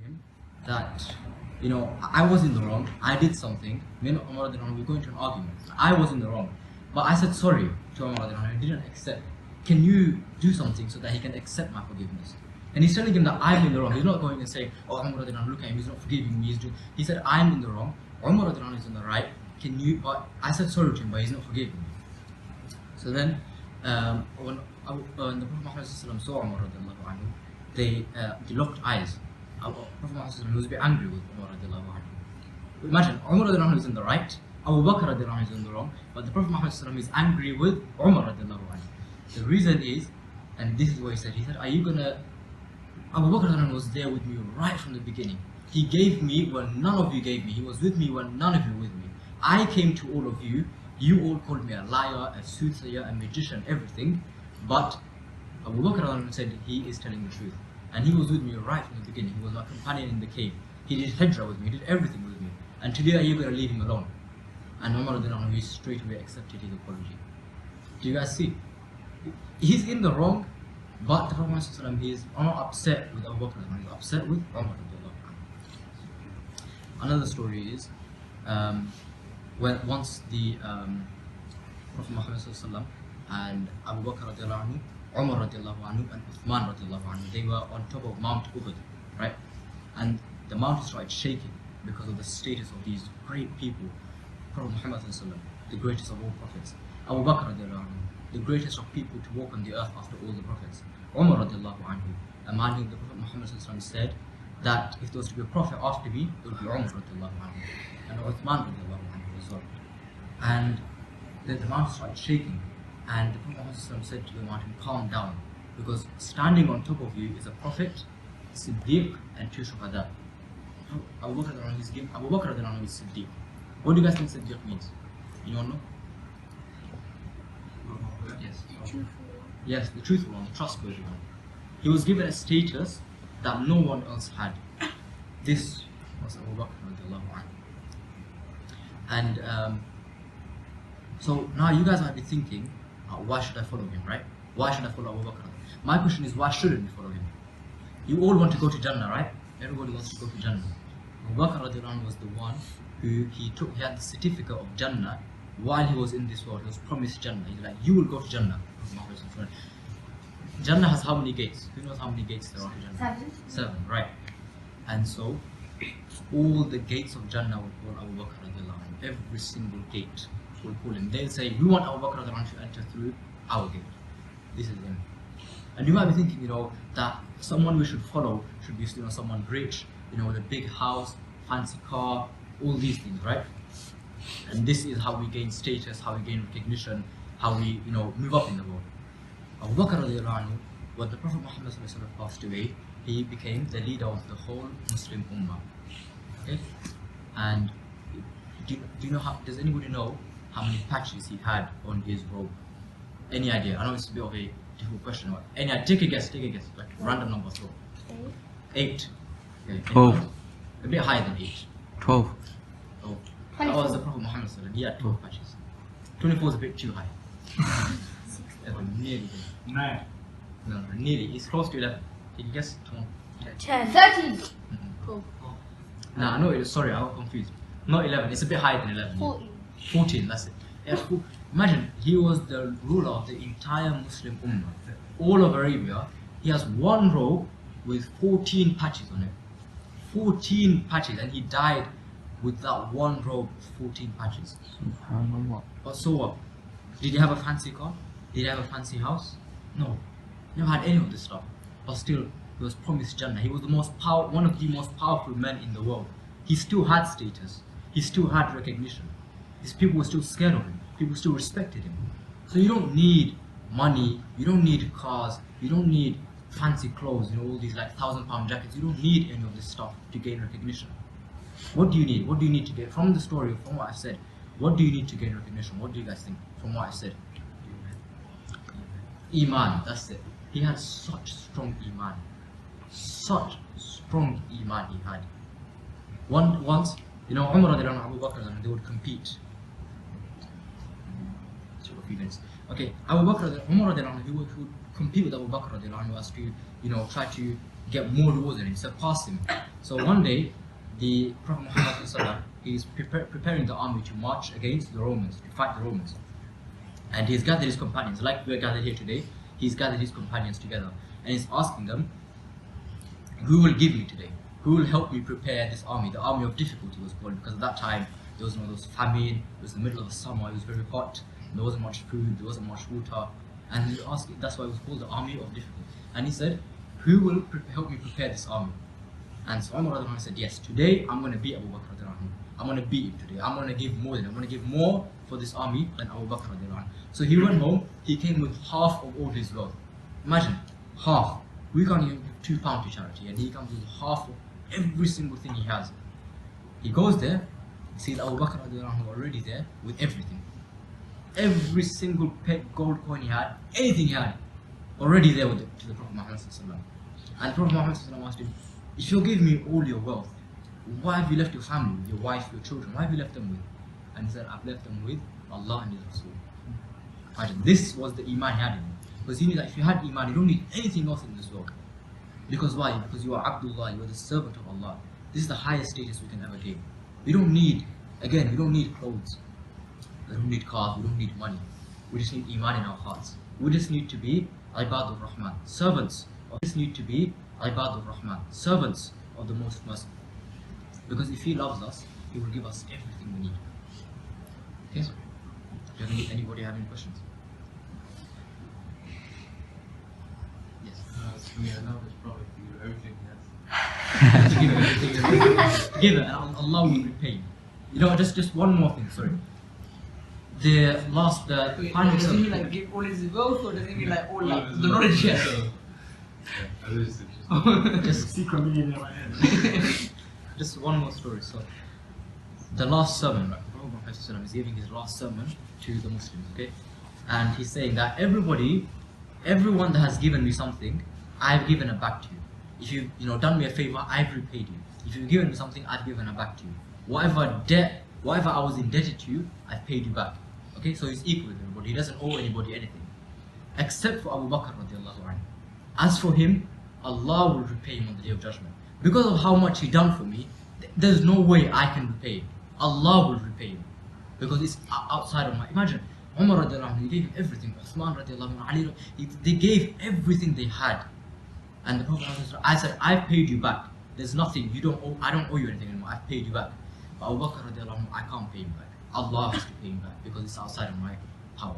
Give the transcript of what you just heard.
him that, I was in the wrong, I did something, me and Umar radiallahu anhu, we go into an argument. I was in the wrong, but I said sorry to Umar radiallahu anhu, he didn't accept. Can you do something so that he can accept my forgiveness? And he's telling him that I'm in the wrong. He's not going and saying, oh, Umar radiallahu anhu, look at him, he's not forgiving me. He said, I'm in the wrong, Umar radiallahu anhu is in the right. But I said sorry to him, but he's not forgiving me. So then, when the Prophet Muhammad saw Umar radiallahu anhu, they locked eyes. Prophet Muhammad was a bit angry with Umar radiallahu anhu. Imagine, Umar radiallahu anhu is in the right, Abu Bakr radiallahu anhu is in the wrong, but the Prophet Muhammad is angry with Umar radiallahu anhu. The reason is, and this is what he said, are you gonna, Abu Bakr radiallahu anhu was there with me right from the beginning. He gave me when none of you gave me, he was with me when none of you were with me. I came to all of you, you all called me a liar, a soothsayer, a magician, everything, but Abu Bakr radiallahu anhu said he is telling the truth. And he was with me right from the beginning. He was my companion in the cave. He did hijrah with me, he did everything with me. And today are you going to leave him alone? And Umar radiallahu anhu straight away accepted his apology. Do you guys see? He's in the wrong, but the Prophet he is not upset with Abu Bakr, he's upset with Umar radiallahu anhu. Another story is, when once the Prophet Muhammad and Abu Bakr radiallahu anhu, Umar radiallahu anhu and Uthman radiallahu anhu, they were on top of Mount Uhud, right? And the mountain started shaking because of the status of these great people. Prophet Muhammad, the greatest of all prophets. Abu Bakr radiallahu anhu, the greatest of people to walk on the earth after all the prophets. Umar radiallahu anhu, a man whom the Prophet Muhammad said that if there was to be a prophet after me, it would be Umar radiallahu anhu, and Uthman radiallahu anhu as well. And then the mountain started shaking. And the Prophet said to the mountain, calm down, because standing on top of you is a prophet, Siddiq, and two shuhada. Abu Bakr is Siddiq. What do you guys think Siddiq means? You don't know? Yes. Yes, the truthful one, the trustworthy one. He was given a status that no one else had. This was Abu Bakr radiallahu anhu. And so now you guys might be thinking, why should I follow him, right? Why should I follow Abu Bakr? My question is, why shouldn't we follow him? You all want to go to Jannah, right? Everybody wants to go to Jannah. Abu Bakr radiallahu anhu was the one who he had the certificate of Jannah while he was in this world. He was promised Jannah. He's like, you will go to Jannah. Jannah has how many gates? Who knows how many gates there are to Jannah? 7, right? And so, all the gates of Jannah will call Abu Bakr radiallahu anhu. Every single gate will call him. They'll say, we want Abu Bakr radiallahu anhu to enter through our gate. This is him. And you might be thinking, that someone we should follow should be, someone rich, with a big house, fancy car, all these things, right? And this is how we gain status, how we gain recognition, how we, move up in the world. Abu Bakr radiallahu anhu, when the Prophet Muhammad passed away, he became the leader of the whole Muslim Ummah. Okay? And does anybody know how many patches he had on his robe? Any idea? I know it's a bit of a difficult question, but take a guess, like random number throw. 8. Okay, 12. A bit higher than 8. 12. Oh, that was the Prophet Muhammad, he had 12 patches. 24 is a bit too high. Nearly. 9. No, nearly. It's close to 11. Can you guess? 10. 13. Cool. Nah, no, sorry, I got confused. Not 11, it's a bit higher than 11. 14. 14, that's it. Imagine, he was the ruler of the entire Muslim Ummah. All of Arabia, he has one robe with 14 patches on it. 14 patches, and he died with that one robe with 14 patches. But so what? Did he have a fancy car? Did he have a fancy house? No. He never had any of this stuff. But still, he was promised Jannah. He was one of the most powerful men in the world. He still had status. He still had recognition. These people were still scared of him. People still respected him. So you don't need money, you don't need cars, you don't need fancy clothes, all these like £1,000 jackets. You don't need any of this stuff to gain recognition. What do you need? What do you need to get from the story, from what I said? What do you need to gain recognition? What do you guys think from what I said? Iman, that's it. He had such strong Iman. Such strong Iman he had. Once, Umar radiallahu anhu, Abu Bakr, they would compete. Okay, Umar radiallahu anhu, he would compete with Abu Bakr radiallahu anhu, as to, try to get more rewards than him, surpass him. So one day, the Prophet Muhammad sallallahu is preparing the army to march against the Romans, to fight the Romans. And he's gathered his companions, like we're gathered here today. He's gathered his companions together, and he's asking them, who will give me today? Who will help me prepare this army? The army of difficulty was called, because at that time there was famine, it was the middle of the summer, it was very hot, there wasn't much food, there wasn't much water, and he was asking, that's why it was called the army of difficulty. And he said, who will help me prepare this army? And so Umar radiallahu anhu said, yes, today I'm going to beat Abu Bakr radiallahu anhu. I'm going to beat him today. I'm going to give more than him. I'm going to give more for this army than Abu Bakr radiallahu anhu. So he went home, he came with half of all his wealth. Imagine, half. We can't even give £2 to charity, and he comes with half of every single thing he has. He goes there, sees Abu Bakr radiallahu anhu already there with everything. Every single pet gold coin he had, anything he had, already there with to the Prophet Muhammad sallallahu alaihi wasallam. And Prophet Muhammad sallallahu alaihi wasallam asked him, if you give me all your wealth, why have you left your family, your wife, your children? Why have you left them with? And he said, I've left them with Allah and His Rasul. Imagine, this was the iman he had in him. Because he knew that if you had iman, you don't need anything else in this world. Because why? Because you are Abdullah, you are the servant of Allah. This is the highest status we can ever gain. We don't need, again, we don't need clothes. We don't need cars, we don't need money. We just need iman in our hearts. We just need to be Ibadur Rahman, servants. We just need to be Ibadur Rahman, servants of the Most Merciful. Because if He loves us, He will give us everything we need. Okay? Do anybody have any questions? Yes. For me, I know it's probably for you, everything has. Give it everything. Give it, and Allah will repay you. Just one more thing, sorry. The final does he sermon. mean like give all his wealth, or does he mean like all like the knowledge he has? Just Secret millionaire right here. Just one more story. So, the last sermon, right? Prophet Muhammad is giving his last sermon to the Muslims, okay? And he's saying that everyone that has given me something, I've given it back to you. If you've done me a favor, I've repaid you. If you've given me something, I've given it back to you. Whatever I was indebted to you, I've paid you back. Okay, so he's equal with everybody. He doesn't owe anybody anything, except for Abu Bakr radiallahu anhu. As for him, Allah will repay him on the Day of Judgment. Because of how much he done for me, there's no way I can repay him. Allah will repay him. Because it's outside of my... Imagine, Umar radiallahu anhu, he gave everything. Uthman radiallahu anhu, Ali, they gave everything they had. And the Prophet, I said, I've paid you back. There's nothing, I don't owe you anything anymore. I've paid you back. But Abu Bakr radiallahu anhu, I can't pay him back. Allah has to pay him back because it's outside of my power.